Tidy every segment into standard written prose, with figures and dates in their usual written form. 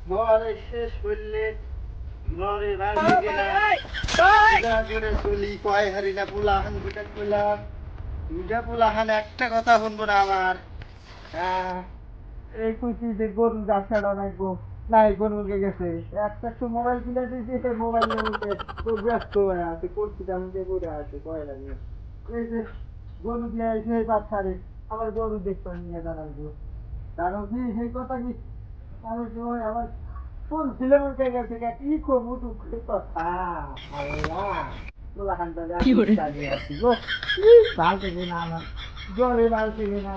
মরে শেষ করলে মরে রাজি গেলা করে চলি কয় হারি না পোলাহান দুটা কইলাম দুটা পোলাহান একটা কথা শুনবো না আমার এই খুশি যে গরু যাচ্ছে অনেক নাই গরুকে গেছে একটা একটু মোবাইল কিনে দিয়েছে মোবাইল নিয়ে ব্যস্ত হয়ে আছে করছি তেমন যে করে আছে কয় লাগে এই যে গরু দিয়ে এসে বাচ্চারে আবার গরু দেখতে নিয়ে দাঁড়াবো কারণ কি সেই কথা কি আমি সময় আবার কোন ছেলেমেয়েকে গেছে কি করবো টুক কথা আল্লাহ পোলাহান তাহলে আছি গো পাল্টে না আমার জ্বরে পাল্টে না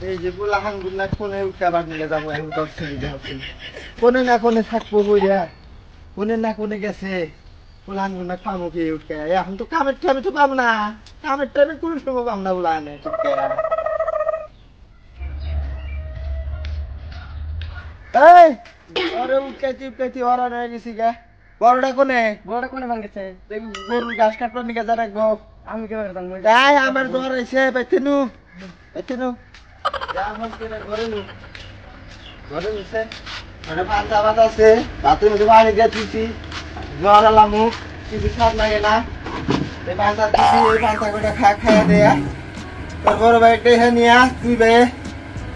এই যে পোলাহান গুলা কোনে উঠে আবার নিয়ে যাবো এখন 10 মিনিট হচ্ছে কোনে না কোনে থাকবো বইরা কোনে না কোনে গেছে পোলাহান গুলা পাবো কি উঠে এখন তো কামের টাইমে তো পাবো না কামের টাইমে কোন সময় পাবো না পোলাহানে উঠে এই ওরে উঠকাইতি ওরা নিয়ে গেছি গা বড়টা কোনে ভাঙেছে গরুর ঘাস কাটবার নিকে যা রাখবো আমি কে ভাই আমার জ্বর হয়েছে বাইতেনু ঘরে নিছে মানে পান্তা ভাত আছে ভাতের মধ্যে পানি দিয়ে দিচ্ছি জ্বর আলা মুখ কিছু স্বাদ লাগে না এই পান্তা দিচ্ছি এই পান্তা করে খাইয়া দেয়া তোর বড় ভাইকে নিয়ে তুই ভাই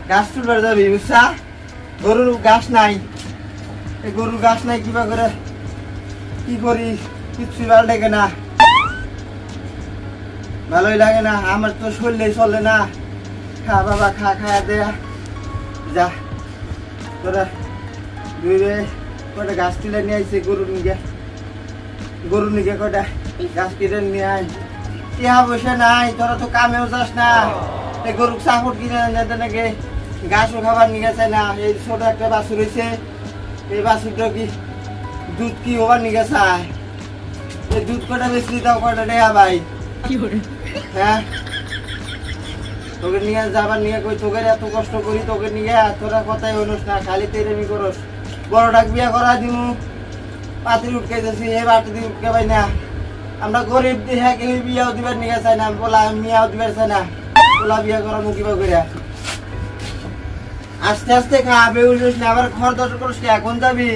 গাছ তুলবার যাবি বুঝছা গরুর ঘাস নাই এই গরুর ঘাস নাই কিবা করে কি করি কিচ্ছু ভালো লাগে না ভালোই লাগে না আমার তো শরীরে চলে না খা বাবা খাইয়া দেয়া যা তোরা দুই কটা গাছ তুলে নিয়ে আইছে গরু নিকে কটা গাছ কিনে নিয়ে আয় টিয়া পয়সা নাই তোরা তো কামেও যাস না এই গরু চাকর কিনে যেতে নাকি ঘাসও খাবার নিয়ে গেছে না এই ছোট একটা বাছুর হয়েছে এই বাছুরটা কি দুধ কি হবার নিয়ে গেছে এই দুধ কটা বেশি দাও কটা দেয়া ভাই হ্যাঁ তোকে নিয়ে যাবার নিয়ে কই তোকে এত কষ্ট করি তোকে নিয়ে তোরা কথাই হইনস না খালি তেরেমি করস বড়টাক বিয়া করা দিমু পাতিল উঠকে যাচ্ছি এই বাটি দিয়ে উঠকে পাই না আমরা গরিব দিয়ে কেউ বিয়াও দিবার নিয়ে চাই না বলা মিয়াও দিবার চাই না বলা বিয়া করা মুখিবা করিয়া আস্তে আস্তে খাবে উঠিস না আবার ঘর দশ করিস এখন যাবি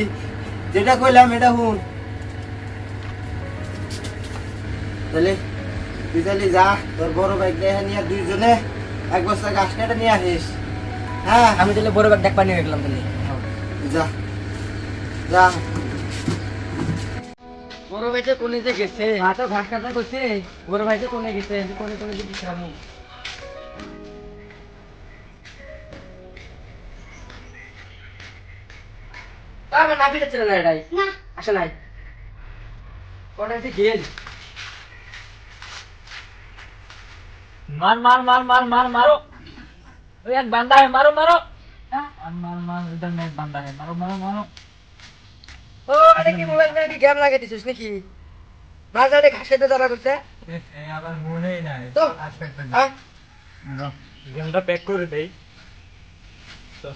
যেটা কইলাম এটা হুন তাহলে তুই তাহলে যা তোর বড় ভাই নিয়ে দুইজনে এক বস্তা ঘাস কেটে নিয়ে আসিস হ্যাঁ আমি তাহলে বড় ব্যাগ পানি রাখলাম তাহলে যা যা বড় ভাইটা কোনে যে গেছে তো ঘাস কাটা করছে বড় ভাইটা কোনে গেছে কোনে দিচ্ছি আমি আমার না পিটা ছিল না এটাই না আসে নাই কোনে গেল मारो ओए एक बंदा है मारो मार इधर में एक बंदा है मारो ओ अरे की मोबाइल में गेम लगा दिस नाকি বাজারে ঘাসেতে দাঁড়া করতে আবার মনেই নাই তো গেমটা প্যাক করে দেই তো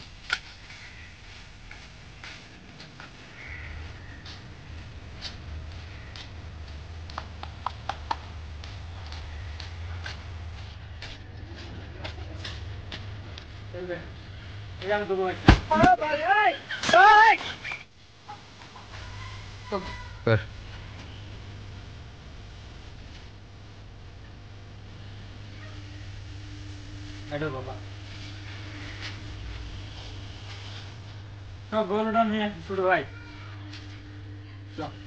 Yang tu boy. Per. Aduh bapak. So, go down here. Sudah baik. So.